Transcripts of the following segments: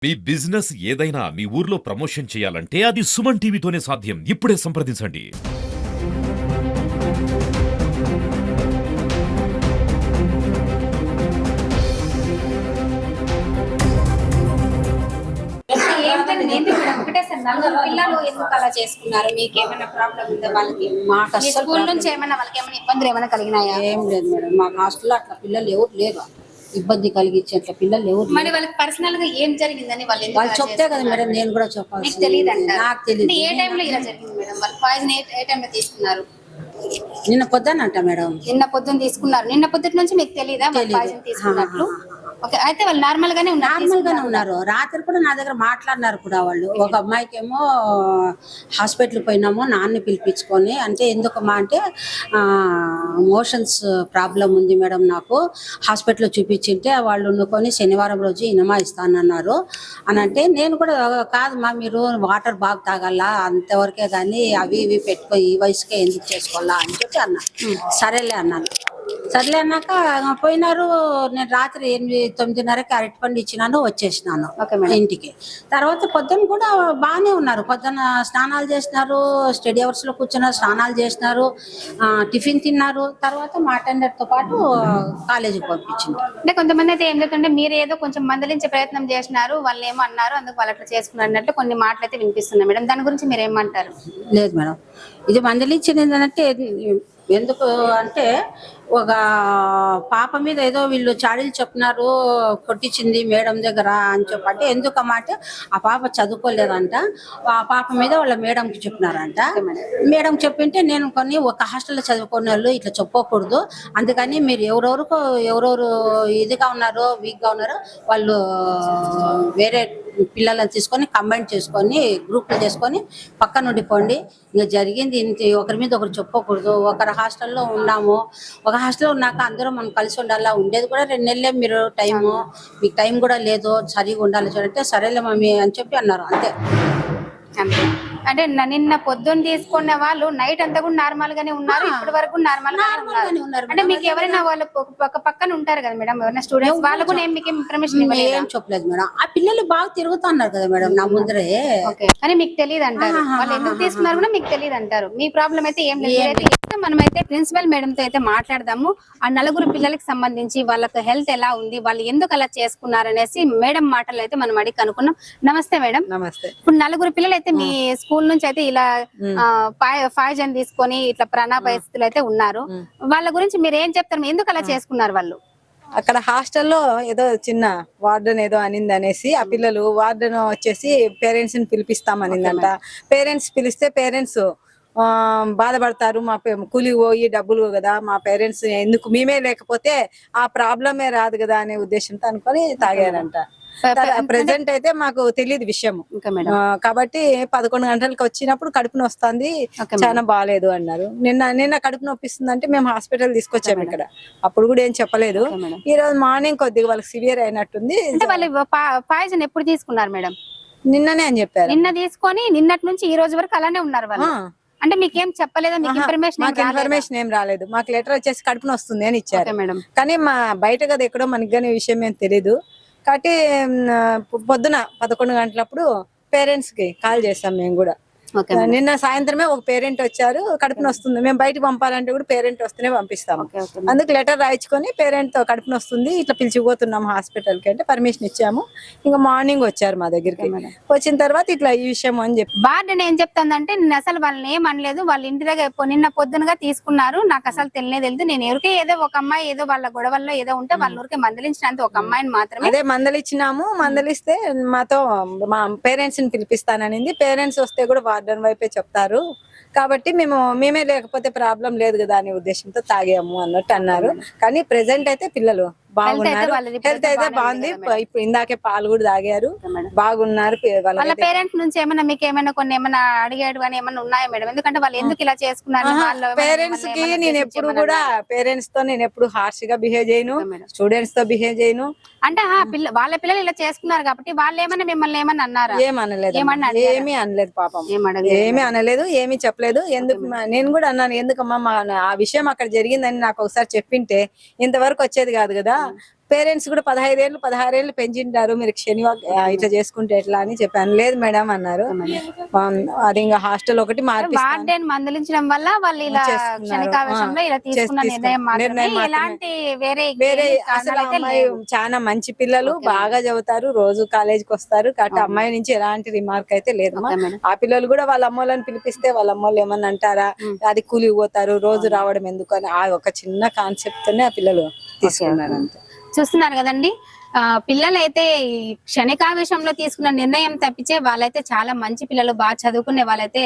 మీ business ఏదైనా మీ ఊర్లో promotion చేయాలంటే అది సుమన్ టీవీతోనే సాధ్యం. ఇప్పుడే సంప్రదించండి. ఏంటి మేడం ఒకటే సార్ నలుగురు పిల్లలు ఎందుకు అలా చేసుకున్నారు? మీకు ఏమైనా ప్రాబ్లం ఉందా వాళ్ళకి? మాకు మీ అస్సలు స్కూల్ నుంచి ఏమైనా వాళ్ళకి ఏమైనా ఇబ్బందులు ఏమైనా కలిగినాయా? ఏం లేదు మేడం. మాకు హాస్టల్లో అట్లా పిల్లలు ఎవరు లేరు, ఇబ్బంది కలిగించే అట్లా పిల్లలు ఎవరు మరి లేరు. వాళ్ళకి పర్సనల్ గా ఏం జరిగిందని వాళ్ళు ఎందుకు వాళ్ళు అలా చెప్తే కదా చేసుకున్నారు? మేడం నేను కూడా మీకు చెప్పాల్సి. తెలియదు అంట. నాకు తెలియదు. ఏ టైంలో ఇలా జరిగింది మేడం? వాళ్ళు పాయిజన్ ఏ టైంలో తీసుకున్నారు? నిన్న పొద్దునంట మేడం. నిన్న పొద్దున్న తీసుకున్నారు. నిన్న పొద్దుటి నుంచి మీకు తెలియదా వాళ్ళు తెలీదు. పాయిజన్ తీసుకున్నట్లు? ఓకే, అయితే వాళ్ళు నార్మల్ గానే ఉన్నారు, నార్మల్ గానే తీసుకున్నారు. ఉన్నారు. రాత్రి కూడా నా దగ్గర మాట్లాడినారు కూడా వాళ్ళు. ఒక అమ్మాయికి ఏమో హాస్పిటల్ పోయినాము నాన్నని పిలిపించుకొని, అంటే ఎందుకమ్మా అంటే మోషన్స్ ప్రాబ్లం ఉంది మేడం, నాకు హాస్పిటల్లో చూపించింటే వాళ్ళు వండుకొని శనివారం రోజు ఇనమా ఇస్తానన్నారు అని అంటే, నేను కూడా కాదమ్మా మీరు వాటర్ బాగా తాగాల అంతవరకే కానీ అవి ఇవి పెట్టుకో ఈ వయసుకే ఎందుకు చేసుకోవాలా అని చెప్పి అన్నా. సరేలే అన్నాను. సర్లే అన్నాక పోయినారు. నేను రాత్రి 8-9:30కి అరటిపండు ఇచ్చినాను, వచ్చేసినాను ఇంటికి. తర్వాత పొద్దున్న కూడా బాగానే ఉన్నారు. పొద్దున్న స్నానాలు చేసినారు, స్టడీ అవర్స్ లో కూర్చున్నారు, స్నానాలు చేసినారు, టిఫిన్ తిన్నారు. తర్వాత మా అటెండర్తో పాటు కాలేజీకి పంపించింది. అంటే కొంతమంది అయితే ఏం చెప్తుంటే మీరు ఏదో కొంచెం మందలించే ప్రయత్నం చేసినారు, వాళ్ళు ఏమో అన్నారు, అందుకు వాళ్ళు అట్లా చేసుకున్నారు అన్నట్లు కొన్ని మాటలు అయితే వినిపిస్తున్నాయి మేడం. దాని గురించి మీరు ఏమంటారు? లేదు మేడం, ఇది మందలించింది ఏంటంటే, ఎందుకు అంటే ఒక పాప మీద ఏదో వీళ్ళు చాడీలు చెప్పినారు, కొట్టించింది మేడం దగ్గర అని చెప్పంటే, ఎందుకమ్మా అంటే ఆ పాప చదువుకోలేదంట, ఆ పాప మీద వాళ్ళ మేడంకి చెప్పినారంట. మేడం చెప్పింటే నేను కొన్ని ఒక హాస్టల్లో చదువుకునే వాళ్ళు ఇట్లా చెప్పకూడదు, అందుకని మీరు ఎవరెవరు ఇదిగా ఉన్నారో వీక్గా ఉన్నారో వాళ్ళు వేరే పిల్లలను తీసుకొని కంబైన్ చేసుకొని గ్రూపులు చేసుకొని పక్క నుండి పోండి, ఇంకా జరిగింది ఇంత, ఒకరి మీద ఒకరు చెప్పకూడదు, ఒకరి హాస్టల్లో ఉన్నాము, ఒక హాస్టల్లో ఉన్నాక అందరూ మనం కలిసి ఉండాలా, ఉండేది కూడా 2 నెలలే మీరు టైము, మీకు టైం కూడా లేదు, సరిగా ఉండాలి చూడంటే సరేలే మమ్మీ అని చెప్పి అన్నారు, అంతే. అంతే. అంటే నిన్న పొద్దున్న తీసుకున్న వాళ్ళు నైట్ అంతా కూడా నార్మల్ గానే ఉన్నారు, ఇప్పటి వరకు నార్మల్ గానే ఉన్నారు. అంటే మీకు ఎవరైనా వాళ్ళు ఒక పక్కన ఉంటారు కదా మేడం, ఎవరైనా స్టూడెంట్స్ వాళ్ళు కూడా మీకు ఇన్ఫర్మేషన్ ఏం చెప్పలేదు మేడం. ఆ పిల్లలు బాగా తిరుగుతున్నారు కదా మేడం నా ముందరే. అని మీకు తెలియదు అంటారు, వాళ్ళు ఎందుకు తీసుకున్నారు కూడా మీకు తెలియదు అంటారు. మీ ప్రాబ్లం అయితే ఏం లేదు. మనమైతే ప్రిన్సిపల్ మేడం తో అయితే మాట్లాడదాము. ఆ నలుగురు పిల్లలకి సంబంధించి వాళ్ళకి హెల్త్ ఎలా ఉంది, వాళ్ళు ఎందుకు అలా చేసుకున్నారు అనేసి మేడం మాటలు అయితే మనం అడిగి కనుక్కున్నాం. నమస్తే మేడం. నమస్తే. ఇప్పుడు నలుగురు పిల్లలు అయితే మీ స్కూల్ నుంచి అయితే ఇలా పాయిజన్ తీసుకొని ఇట్లా ప్రాణ పరిస్థితులు అయితే ఉన్నారు, వాళ్ళ గురించి మీరు ఏం చెప్తారు? ఎందుకు అలా చేసుకున్నారు వాళ్ళు? అక్కడ హాస్టల్లో ఏదో చిన్న వార్డెన్ ఏదో అనింది అనేసి ఆ పిల్లలు వార్డెన్ వచ్చేసి పేరెంట్స్ ని పిలిపిస్తామనిందంట. పేరెంట్స్ పిలిస్తే పేరెంట్స్ బాధపడతారు, మా కూలి పోయి డబ్బులు కదా, మా పేరెంట్స్ ఎందుకు మేమే లేకపోతే ఆ ప్రాబ్లమే రాదు కదా అనే ఉద్దేశంతో అనుకొని తాగారంట. ప్రెసెంట్ అయితే మాకు తెలియదు విషయం కాబట్టి 11 గంటలకు వచ్చినప్పుడు కడుపు నొస్తుంది, చాలా బాగాలేదు అన్నారు. నిన్న కడుపు నొప్పిస్తుంది అంటే మేము హాస్పిటల్ తీసుకొచ్చాము ఇక్కడ, అప్పుడు కూడా ఏం చెప్పలేదు. ఈ రోజు మార్నింగ్ కొద్దిగా వాళ్ళకి సివియర్ అయినట్టుంది. పాయిజన్ ఎప్పుడు తీసుకున్నారు మేడం? నిన్ననే అని చెప్పారు. నిన్న తీసుకొని నిన్నటి నుంచి ఈ రోజు వరకు అలానే ఉన్నారు వాళ్ళు. అంటే మీకేం చెప్పలేదా? మీకు ఇన్ఫర్మేషన్ ఏం రాలేదు. మాకు లెటర్ వచ్చేసి కడుపు నొస్తుంది అని ఇచ్చారు, కానీ మా బయట కదా ఎక్కడో మనకి కానీ విషయం ఏం తెలీదు. కాబట్టి పొద్దున 11 గంటలప్పుడు పేరెంట్స్ కి కాల్ చేస్తాం మేము కూడా. నిన్న సాయంత్రమే ఒక పేరెంట్ వచ్చారు, కడుపు నొస్తుంది, మేము బయటకు పంపాలంటే కూడా పేరెంట్ వస్తేనే పంపిస్తాము. అందుకు లెటర్ రాయించుకొని పేరెంట్ తో కడుపు నొస్తుంది ఇట్లా పిలిచిపోతున్నాము హాస్పిటల్ కి అంటే పర్మిషన్ ఇచ్చాము. ఇంకా మార్నింగ్ వచ్చారు మా దగ్గరికి. వచ్చిన తర్వాత ఇట్లా ఈ విషయం అని చెప్పి బార్డెన్ ఏం చెప్తాందంటే నేను అసలు వాళ్ళని ఏం అనలేదు, వాళ్ళ ఇంటి దగ్గర నిన్న పొద్దునగా తీసుకున్నారు, నాకు అసలు తెలియదు, నేను ఎవరికే ఏదో ఒక అమ్మాయి ఏదో వాళ్ళ గొడవల్లో ఏదో ఉంటే వాళ్ళ ఊరికే మందలించినంత ఒక అమ్మాయిని మాత్రమే. అదే మందలిచ్చినాము, మందలిస్తే మాతో మా పేరెంట్స్ ని పిలిపిస్తాననింది. పేరెంట్స్ వస్తే కూడా వార్డెన్ వైపే చెప్తారు కాబట్టి మేమే లేకపోతే ప్రాబ్లం లేదు కదా అనే ఉద్దేశంతో తాగాము అన్నట్టు అన్నారు. కానీ ప్రెసెంట్ అయితే పిల్లలు బాగున్నారు, హెల్త్ అయితే బాగుంది. ఇప్పుడు ఇందాకే పాలు కూడా తాగారు, బాగున్నారు. వాళ్ళ పేరెంట్స్ నుంచి ఏమైనా మీకు ఏమైనా కొన్ని ఏమైనా అడిగాడు కానీ ఏమైనా ఉన్నాయా మేడం? ఎందుకంటే వాళ్ళు ఎందుకు ఇలా చేసుకున్నారు? పేరెంట్స్ కి నేను ఎప్పుడు కూడా పేరెంట్స్ తో నేను ఎప్పుడు హార్ష్ గా బిహేవ్ చేయను, స్టూడెంట్స్ తో బిహేవ్ చేయను. అంటే వాళ్ళ పిల్లలు ఇలా చేసుకున్నారు కాబట్టి వాళ్ళు ఏమైనా మిమ్మల్ని ఏమన్నా అన్నారా? ఏమనలేదు, ఏమీ అనలేదు, పాపం ఏమీ అనలేదు, ఏమీ చెప్పలేదు. ఎందుకు నేను కూడా అన్నాను, ఎందుకమ్మా ఆ విషయం అక్కడ జరిగిందని నాకు ఒకసారి చెప్పింటే ఇంతవరకు వచ్చేది కాదు కదా, పేరెంట్స్ కూడా 15 ఏళ్ళు 16 ఏళ్ళు పెంచింటారు, మీరు ఇట్లా చేసుకుంటే ఎట్లా అని చెప్పాను. లేదు మేడం అన్నారు. అది ఇంకా హాస్టల్ ఒకటి వార్డెన్ మందలించడం వల్ల వాళ్ళు ఇలా క్షణికావేశంలో ఇలా తీసుకున్న నిర్ణయం మాత్రమే, ఎలాంటి వేరే అసలు అమ్మాయి చాలా మంచి పిల్లలు, బాగా చదువుతారు, రోజు కాలేజీకి వస్తారు కాబట్టి అమ్మాయి నుంచి ఎలాంటి రిమార్క్ అయితే లేదు. ఆ పిల్లలు కూడా వాళ్ళ అమ్మోళ్ళని పిలిపిస్తే వాళ్ళ అమ్మోళ్ళు ఏమన్నా అంటారా, అది కూలికి పోతారు రోజు రావడం ఎందుకు అని ఆ ఒక చిన్న కాన్సెప్ట్ తోనే ఆ పిల్లలు తీసుకున్నారు అంతే. చూస్తున్నారు కదండి, పిల్లలైతే ఈ క్షణికావేశంలో తీసుకున్న నిర్ణయం తప్పించే వాళ్ళైతే చాలా మంచి పిల్లలు, బాగా చదువుకునే వాళ్ళైతే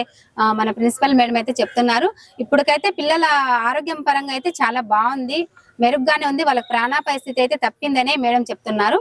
మన ప్రిన్సిపల్ మేడం అయితే చెప్తున్నారు. ఇప్పటికైతే పిల్లల ఆరోగ్యం పరంగా అయితే చాలా బాగుంది, మెరుగ్గానే ఉంది, వాళ్ళ ప్రాణాపాయ స్థితి అయితే తప్పిందనే మేడం చెప్తున్నారు.